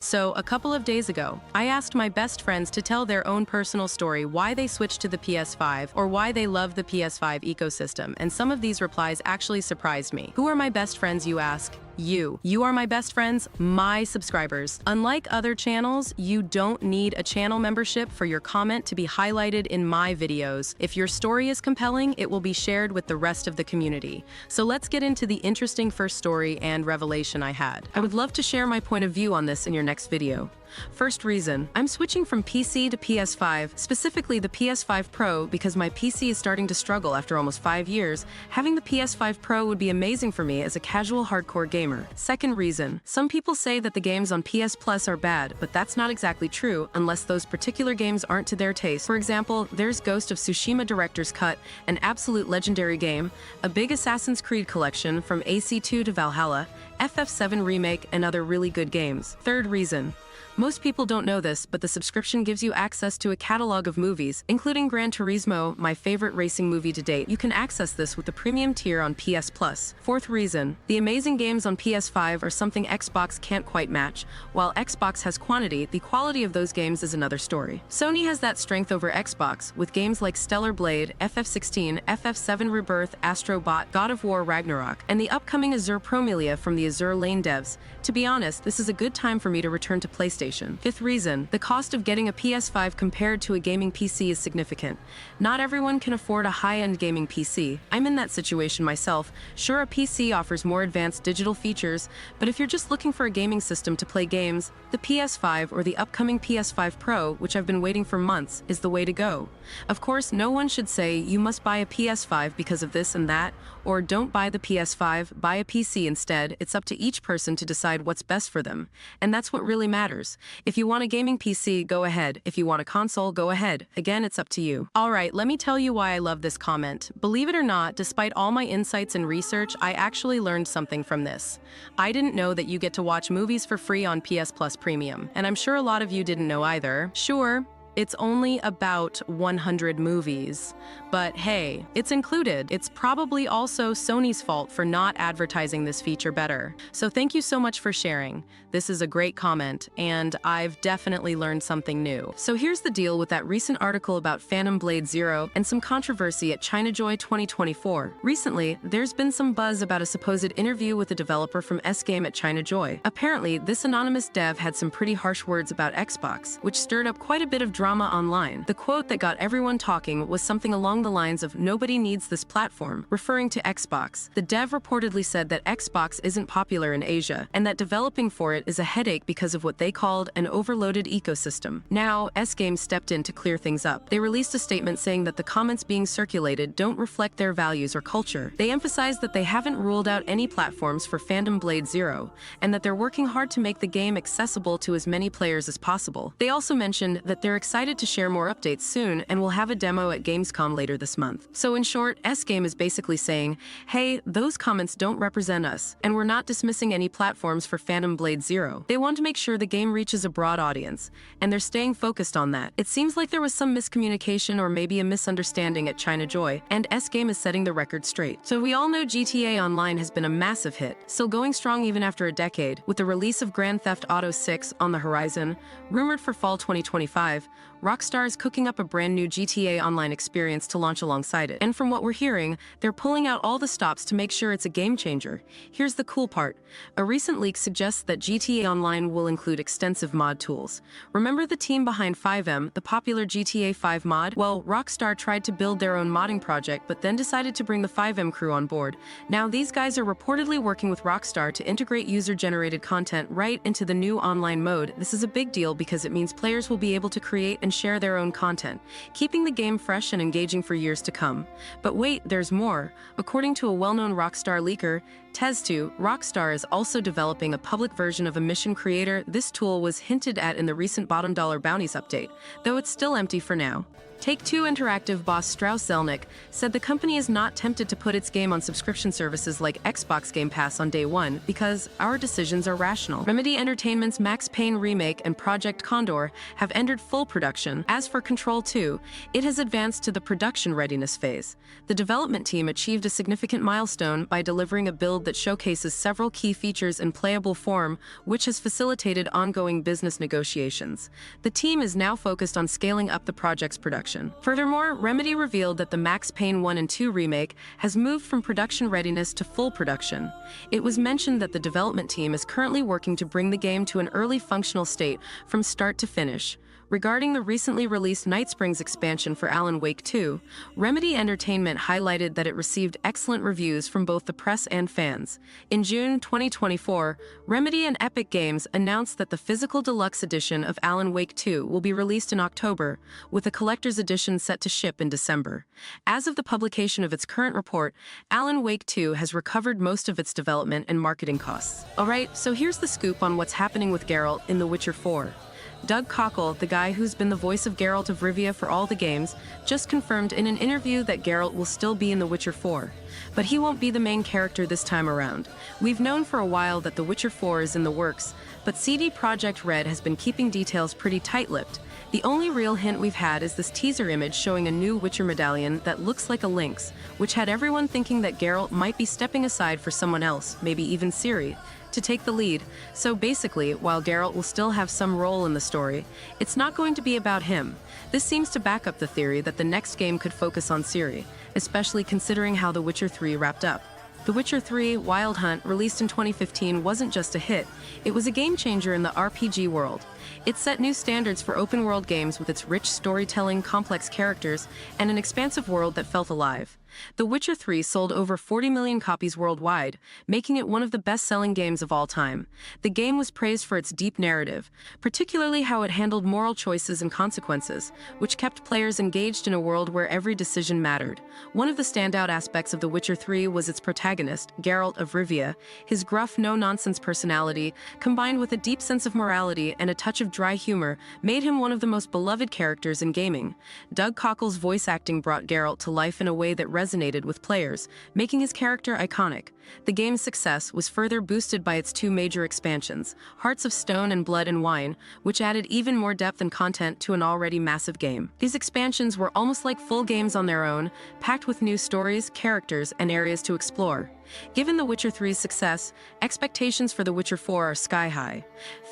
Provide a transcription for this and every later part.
So, a couple of days ago, I asked my best friends to tell their own personal story why they switched to the PS5 or why they love the PS5 ecosystem, and some of these replies actually surprised me. Who are my best friends, you ask? You. You are my best friends, my subscribers. Unlike other channels, you don't need a channel membership for your comment to be highlighted in my videos. If your story is compelling, it will be shared with the rest of the community. So let's get into the interesting first story and revelation I had. I would love to share my point of view on this in your next video. First reason, I'm switching from PC to PS5, specifically the PS5 Pro, because my PC is starting to struggle after almost 5 years. Having the PS5 Pro would be amazing for me as a casual hardcore gamer. Second reason, some people say that the games on PS Plus are bad, but that's not exactly true unless those particular games aren't to their taste. For example, there's Ghost of Tsushima Director's Cut, an absolute legendary game, a big Assassin's Creed collection from AC2 to Valhalla, FF7 Remake, and other really good games. Third reason, most people don't know this, but the subscription gives you access to a catalog of movies, including Gran Turismo, my favorite racing movie to date. You can access this with the premium tier on PS Plus. Fourth reason, the amazing games on PS5 are something Xbox can't quite match. While Xbox has quantity, the quality of those games is another story. Sony has that strength over Xbox, with games like Stellar Blade, FF16, FF7 Rebirth, Astro Bot, God of War Ragnarok, and the upcoming Azure Promelia from the Azure Lane devs. To be honest, this is a good time for me to return to PlayStation. Fifth reason, the cost of getting a PS5 compared to a gaming PC is significant. Not everyone can afford a high-end gaming PC. I'm in that situation myself. Sure, a PC offers more advanced digital features, but if you're just looking for a gaming system to play games, the PS5 or the upcoming PS5 Pro, which I've been waiting for months, is the way to go. Of course, no one should say you must buy a PS5 because of this and that, or don't buy the PS5, buy a PC instead. It's up to each person to decide what's best for them. And that's what really matters. If you want a gaming PC, go ahead. If you want a console, go ahead. Again, it's up to you. Alright, let me tell you why I love this comment. Believe it or not, despite all my insights and research, I actually learned something from this. I didn't know that you get to watch movies for free on PS Plus Premium, and I'm sure a lot of you didn't know either. Sure, it's only about 100 movies, but hey, it's included. It's probably also Sony's fault for not advertising this feature better. So thank you so much for sharing. This is a great comment, and I've definitely learned something new. So here's the deal with that recent article about Phantom Blade Zero and some controversy at ChinaJoy 2024. Recently, there's been some buzz about a supposed interview with a developer from S-Game at ChinaJoy. Apparently, this anonymous dev had some pretty harsh words about Xbox, which stirred up quite a bit of drama online. The quote that got everyone talking was something along the lines of "nobody needs this platform," referring to Xbox. The dev reportedly said that Xbox isn't popular in Asia, and that developing for it is a headache because of what they called an overloaded ecosystem. Now, S-Game stepped in to clear things up. They released a statement saying that the comments being circulated don't reflect their values or culture. They emphasized that they haven't ruled out any platforms for Phantom Blade Zero, and that they're working hard to make the game accessible to as many players as possible. They also mentioned that they're excited to share more updates soon and will have a demo at Gamescom later this month. So in short, S-Game is basically saying, hey, those comments don't represent us, and we're not dismissing any platforms for Phantom Blade Zero. They want to make sure the game reaches a broad audience, and they're staying focused on that. It seems like there was some miscommunication or maybe a misunderstanding at ChinaJoy, and S-Game is setting the record straight. So we all know GTA Online has been a massive hit, still going strong even after a decade. With the release of Grand Theft Auto 6 on the horizon, rumored for fall 2025, Rockstar is cooking up a brand new GTA Online experience to launch alongside it. And from what we're hearing, they're pulling out all the stops to make sure it's a game changer. Here's the cool part. A recent leak suggests that GTA Online will include extensive mod tools. Remember the team behind 5M, the popular GTA 5 mod? Well, Rockstar tried to build their own modding project, but then decided to bring the 5M crew on board. Now these guys are reportedly working with Rockstar to integrate user-generated content right into the new online mode. This is a big deal because it means players will be able to create and share their own content, keeping the game fresh and engaging for years to come. But wait, there's more. According to a well-known Rockstar leaker, Tez2, Rockstar is also developing a public version of a mission creator. This tool was hinted at in the recent Bottom Dollar Bounties update, though it's still empty for now. Take-Two Interactive boss Strauss Zelnick said the company is not tempted to put its game on subscription services like Xbox Game Pass on day one because our decisions are rational. Remedy Entertainment's Max Payne remake and Project Condor have entered full production. As for Control 2, it has advanced to the production readiness phase. The development team achieved a significant milestone by delivering a build that showcases several key features in playable form, which has facilitated ongoing business negotiations. The team is now focused on scaling up the project's production. Furthermore, Remedy revealed that the Max Payne 1 and 2 remake has moved from production readiness to full production. It was mentioned that the development team is currently working to bring the game to an early functional state from start to finish. Regarding the recently released Night Springs expansion for Alan Wake 2, Remedy Entertainment highlighted that it received excellent reviews from both the press and fans. In June 2024, Remedy and Epic Games announced that the physical deluxe edition of Alan Wake 2 will be released in October, with a collector's edition set to ship in December. As of the publication of its current report, Alan Wake 2 has recovered most of its development and marketing costs. Alright, so here's the scoop on what's happening with Geralt in The Witcher 4. Doug Cockle, the guy who's been the voice of Geralt of Rivia for all the games, just confirmed in an interview that Geralt will still be in The Witcher 4. But he won't be the main character this time around. We've known for a while that The Witcher 4 is in the works, but CD Projekt Red has been keeping details pretty tight-lipped. The only real hint we've had is this teaser image showing a new Witcher medallion that looks like a lynx, which had everyone thinking that Geralt might be stepping aside for someone else, maybe even Ciri, to take the lead. So basically, while Geralt will still have some role in the story, it's not going to be about him. This seems to back up the theory that the next game could focus on Ciri, especially considering how The Witcher 3 wrapped up. The Witcher 3 Wild Hunt, released in 2015, wasn't just a hit, it was a game-changer in the RPG world. It set new standards for open-world games with its rich storytelling, complex characters, and an expansive world that felt alive. The Witcher 3 sold over 40 million copies worldwide, making it one of the best-selling games of all time. The game was praised for its deep narrative, particularly how it handled moral choices and consequences, which kept players engaged in a world where every decision mattered. One of the standout aspects of The Witcher 3 was its protagonist, Geralt of Rivia. His gruff, no-nonsense personality, combined with a deep sense of morality and a touch of dry humor, made him one of the most beloved characters in gaming. Doug Cockle's voice acting brought Geralt to life in a way that resonated with players, making his character iconic. The game's success was further boosted by its two major expansions, Hearts of Stone and Blood and Wine, which added even more depth and content to an already massive game. These expansions were almost like full games on their own, packed with new stories, characters, and areas to explore. Given The Witcher 3's success, expectations for The Witcher 4 are sky-high.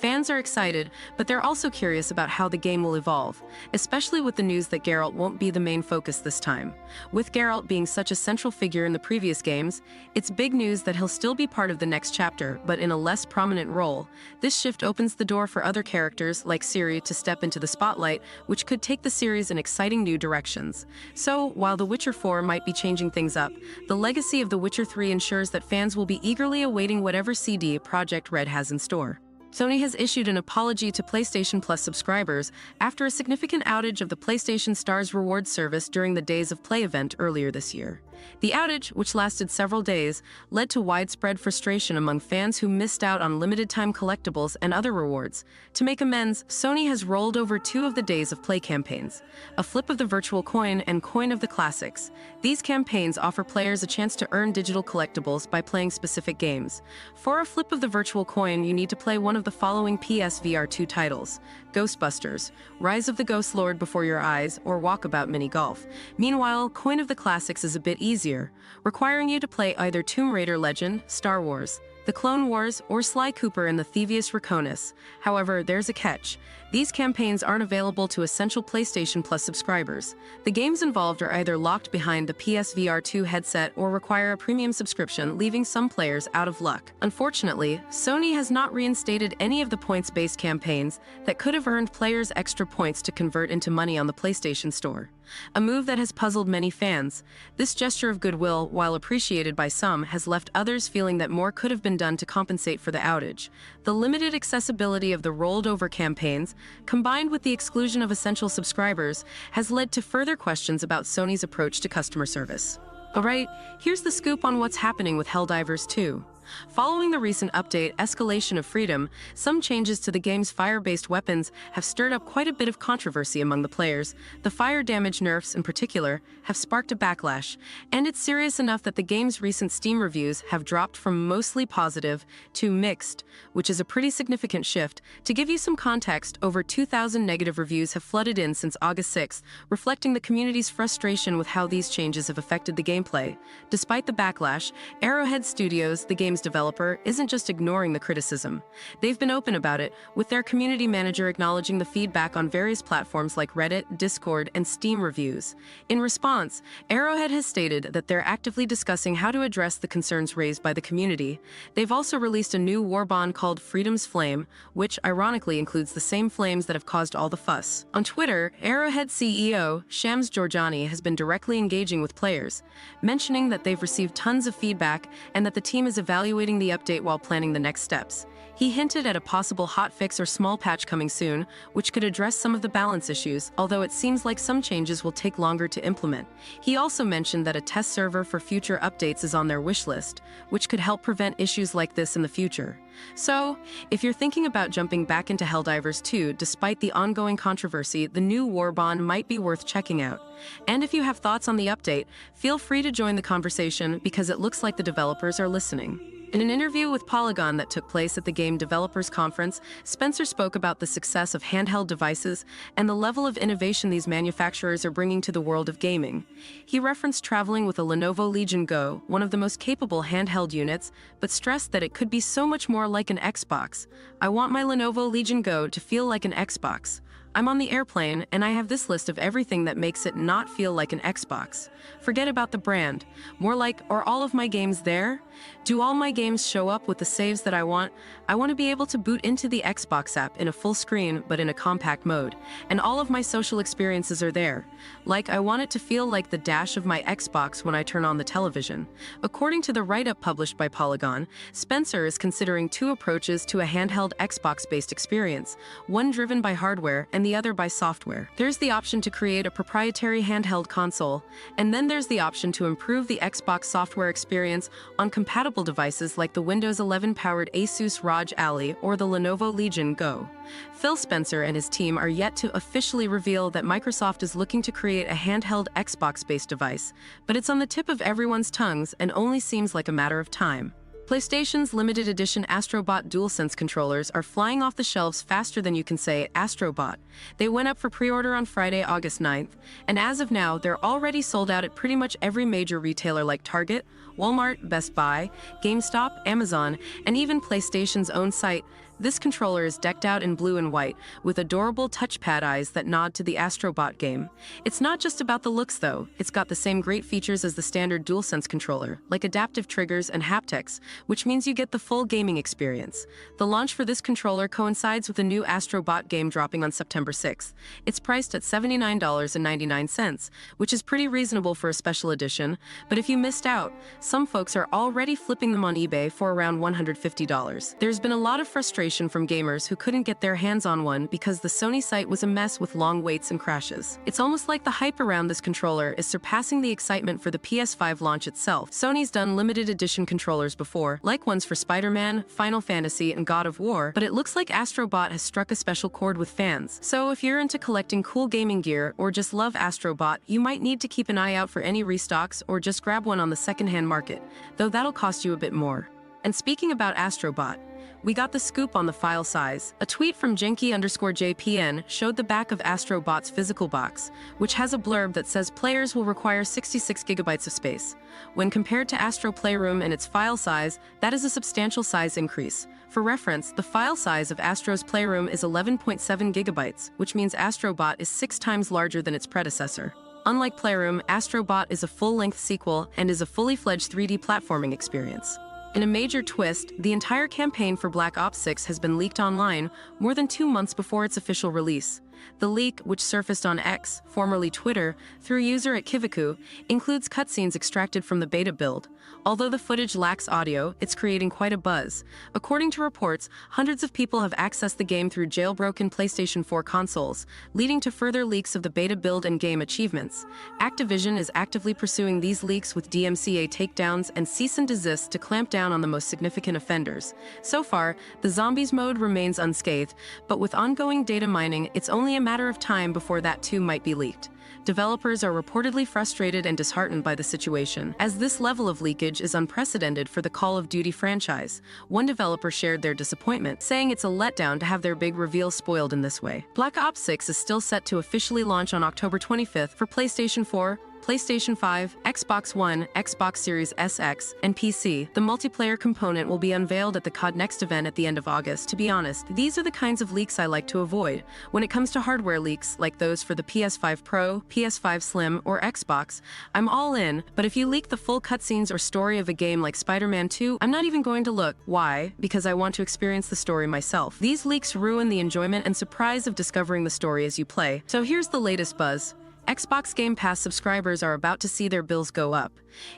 Fans are excited, but they're also curious about how the game will evolve, especially with the news that Geralt won't be the main focus this time. With Geralt being such a central figure in the previous games, it's big news that he'll still be part of the next chapter, but in a less prominent role. This shift opens the door for other characters, like Ciri, to step into the spotlight, which could take the series in exciting new directions. So, while The Witcher 4 might be changing things up, the legacy of The Witcher 3 ensures that fans will be eagerly awaiting whatever CD Projekt Red has in store. Sony has issued an apology to PlayStation Plus subscribers after a significant outage of the PlayStation Stars reward service during the Days of Play event earlier this year. The outage, which lasted several days, led to widespread frustration among fans who missed out on limited-time collectibles and other rewards. To make amends, Sony has rolled over two of the Days of Play campaigns, a Flip of the Virtual Coin and Coin of the Classics. These campaigns offer players a chance to earn digital collectibles by playing specific games. For a Flip of the Virtual Coin, you need to play one of the following PSVR 2 titles: Ghostbusters, Rise of the Ghost Lord Before Your Eyes, or Walkabout Mini Golf. Meanwhile, Coin of the Classics is a bit easier, requiring you to play either Tomb Raider Legend, Star Wars, The Clone Wars, or Sly Cooper and the Thievius Raccoonus. However, there's a catch. These campaigns aren't available to essential PlayStation Plus subscribers. The games involved are either locked behind the PSVR 2 headset or require a premium subscription, leaving some players out of luck. Unfortunately, Sony has not reinstated any of the points-based campaigns that could have earned players extra points to convert into money on the PlayStation Store, a move that has puzzled many fans. This gesture of goodwill, while appreciated by some, has left others feeling that more could have been done to compensate for the outage. The limited accessibility of the rolled-over campaigns, combined with the exclusion of essential subscribers, has led to further questions about Sony's approach to customer service. Alright, here's the scoop on what's happening with Helldivers 2. Following the recent update, Escalation of Freedom, some changes to the game's fire-based weapons have stirred up quite a bit of controversy among the players. The fire damage nerfs, in particular, have sparked a backlash, and it's serious enough that the game's recent Steam reviews have dropped from mostly positive to mixed, which is a pretty significant shift. To give you some context, over 2,000 negative reviews have flooded in since August 6th, reflecting the community's frustration with how these changes have affected the gameplay. Despite the backlash, Arrowhead Studios, the game's developer, isn't just ignoring the criticism. They've been open about it, with their community manager acknowledging the feedback on various platforms like Reddit, Discord, and Steam reviews. In response, Arrowhead has stated that they're actively discussing how to address the concerns raised by the community. They've also released a new war bond called Freedom's Flame, which ironically includes the same flames that have caused all the fuss. On Twitter, Arrowhead CEO Shams Jorjani has been directly engaging with players, mentioning that they've received tons of feedback and that the team is evaluating the update while planning the next steps. He hinted at a possible hotfix or small patch coming soon, which could address some of the balance issues, although it seems like some changes will take longer to implement. He also mentioned that a test server for future updates is on their wish list, which could help prevent issues like this in the future. So, if you're thinking about jumping back into Helldivers 2 despite the ongoing controversy, the new war bond might be worth checking out. And if you have thoughts on the update, feel free to join the conversation because it looks like the developers are listening. In an interview with Polygon that took place at the Game Developers Conference, Spencer spoke about the success of handheld devices and the level of innovation these manufacturers are bringing to the world of gaming. He referenced traveling with a Lenovo Legion Go, one of the most capable handheld units, but stressed that it could be so much more like an Xbox. "I want my Lenovo Legion Go to feel like an Xbox. I'm on the airplane, and I have this list of everything that makes it not feel like an Xbox. Forget about the brand. More like, are all of my games there? Do all my games show up with the saves that I want? I want to be able to boot into the Xbox app in a full screen, but in a compact mode. And all of my social experiences are there. Like, I want it to feel like the dash of my Xbox when I turn on the television." According to the write-up published by Polygon, Spencer is considering two approaches to a handheld Xbox-based experience, one driven by hardware and the other by software. There's the option to create a proprietary handheld console, and then there's the option to improve the Xbox software experience on compatible devices like the Windows 11-powered Asus ROG Ally or the Lenovo Legion Go. Phil Spencer and his team are yet to officially reveal that Microsoft is looking to create a handheld Xbox-based device, but it's on the tip of everyone's tongues and only seems like a matter of time. PlayStation's limited edition Astro Bot Dualsense controllers are flying off the shelves faster than you can say Astro Bot. They went up for pre-order on Friday, August 9th, and as of now, they're already sold out at pretty much every major retailer like Target, Walmart, Best Buy, GameStop, Amazon, and even PlayStation's own site. This controller is decked out in blue and white, with adorable touchpad eyes that nod to the Astro Bot game. It's not just about the looks though, it's got the same great features as the standard DualSense controller, like adaptive triggers and haptics, which means you get the full gaming experience. The launch for this controller coincides with a new Astro Bot game dropping on September 6th. It's priced at $79.99, which is pretty reasonable for a special edition, but if you missed out, some folks are already flipping them on eBay for around $150. There's been a lot of frustration from gamers who couldn't get their hands on one because the Sony site was a mess with long waits and crashes. It's almost like the hype around this controller is surpassing the excitement for the PS5 launch itself. Sony's done limited edition controllers before, like ones for Spider-Man, Final Fantasy, and God of War, but it looks like Astro Bot has struck a special chord with fans. So if you're into collecting cool gaming gear or just love Astro Bot, you might need to keep an eye out for any restocks or just grab one on the secondhand market, though that'll cost you a bit more. And speaking about Astro Bot, we got the scoop on the file size. A tweet from Jenki_JPN showed the back of Astro Bot's physical box, which has a blurb that says players will require 66 gigabytes of space. When compared to Astro Playroom and its file size, that is a substantial size increase. For reference, the file size of Astro's Playroom is 11.7 gigabytes, which means Astro Bot is 6 times larger than its predecessor. Unlike Playroom, Astro Bot is a full-length sequel and is a fully fledged 3D platforming experience. In a major twist, the entire campaign for Black Ops 6 has been leaked online more than 2 months before its official release. The leak, which surfaced on X, formerly Twitter, through user at Kiviku, includes cutscenes extracted from the beta build. Although the footage lacks audio, it's creating quite a buzz. According to reports, hundreds of people have accessed the game through jailbroken PlayStation 4 consoles, leading to further leaks of the beta build and game achievements. Activision is actively pursuing these leaks with DMCA takedowns and cease and desist to clamp down on the most significant offenders. So far, the Zombies mode remains unscathed, but with ongoing data mining, it's only a matter of time before that too might be leaked. Developers are reportedly frustrated and disheartened by the situation, as this level of leakage is unprecedented for the Call of Duty franchise. One developer shared their disappointment, saying it's a letdown to have their big reveal spoiled in this way. Black Ops 6 is still set to officially launch on October 25th for PlayStation 4, PlayStation 5, Xbox One, Xbox Series SX, and PC. The multiplayer component will be unveiled at the COD Next event at the end of August. To be honest, these are the kinds of leaks I like to avoid. When it comes to hardware leaks, like those for the PS5 Pro, PS5 Slim, or Xbox, I'm all in, but if you leak the full cutscenes or story of a game like Spider-Man 2, I'm not even going to look. Why? Because I want to experience the story myself. These leaks ruin the enjoyment and surprise of discovering the story as you play. So here's the latest buzz. Xbox Game Pass subscribers are about to see their bills go up.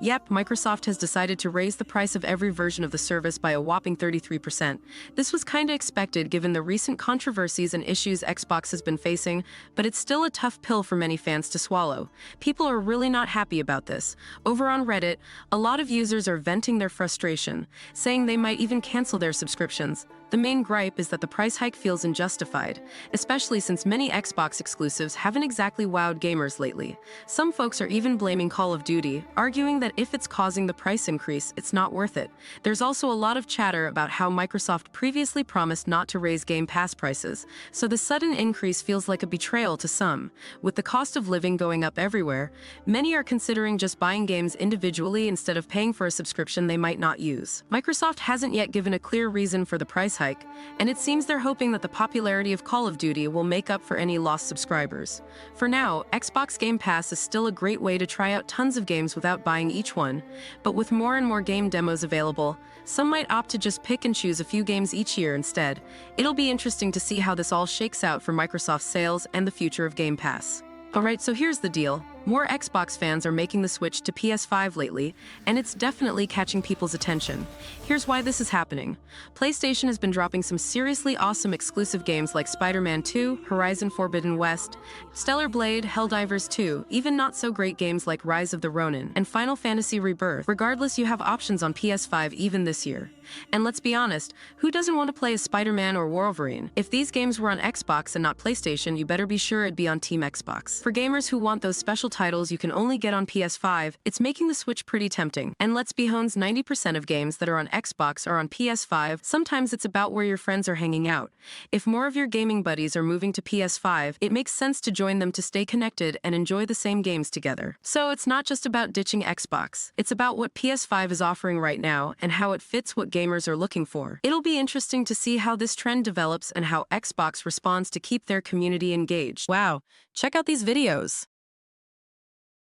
Yep, Microsoft has decided to raise the price of every version of the service by a whopping 33%. This was kinda expected given the recent controversies and issues Xbox has been facing, but it's still a tough pill for many fans to swallow. People are really not happy about this. Over on Reddit, a lot of users are venting their frustration, saying they might even cancel their subscriptions. The main gripe is that the price hike feels unjustified, especially since many Xbox exclusives haven't exactly wowed gamers lately. Some folks are even blaming Call of Duty, arguing that if it's causing the price increase, it's not worth it. There's also a lot of chatter about how Microsoft previously promised not to raise Game Pass prices, so the sudden increase feels like a betrayal to some. With the cost of living going up everywhere, many are considering just buying games individually instead of paying for a subscription they might not use. Microsoft hasn't yet given a clear reason for the price hike, and it seems they're hoping that the popularity of Call of Duty will make up for any lost subscribers. For now, Xbox Game Pass is still a great way to try out tons of games without buying each one, but with more and more game demos available, some might opt to just pick and choose a few games each year instead. It'll be interesting to see how this all shakes out for Microsoft's sales and the future of Game Pass. Alright, so here's the deal. More Xbox fans are making the switch to PS5 lately, and it's definitely catching people's attention. Here's why this is happening. PlayStation has been dropping some seriously awesome exclusive games like Spider-Man 2, Horizon Forbidden West, Stellar Blade, Helldivers 2, even not-so-great games like Rise of the Ronin, and Final Fantasy Rebirth. Regardless, you have options on PS5 even this year. And let's be honest, who doesn't want to play as Spider-Man or Wolverine? If these games were on Xbox and not PlayStation, you better be sure it'd be on Team Xbox. For gamers who want those special titles you can only get on PS5, it's making the switch pretty tempting. And let's be honest, 90% of games that are on Xbox are on PS5. Sometimes it's about where your friends are hanging out. If more of your gaming buddies are moving to PS5, it makes sense to join them to stay connected and enjoy the same games together. So it's not just about ditching Xbox. It's about what PS5 is offering right now and how it fits what gamers are looking for. It'll be interesting to see how this trend develops and how Xbox responds to keep their community engaged. Wow, check out these videos.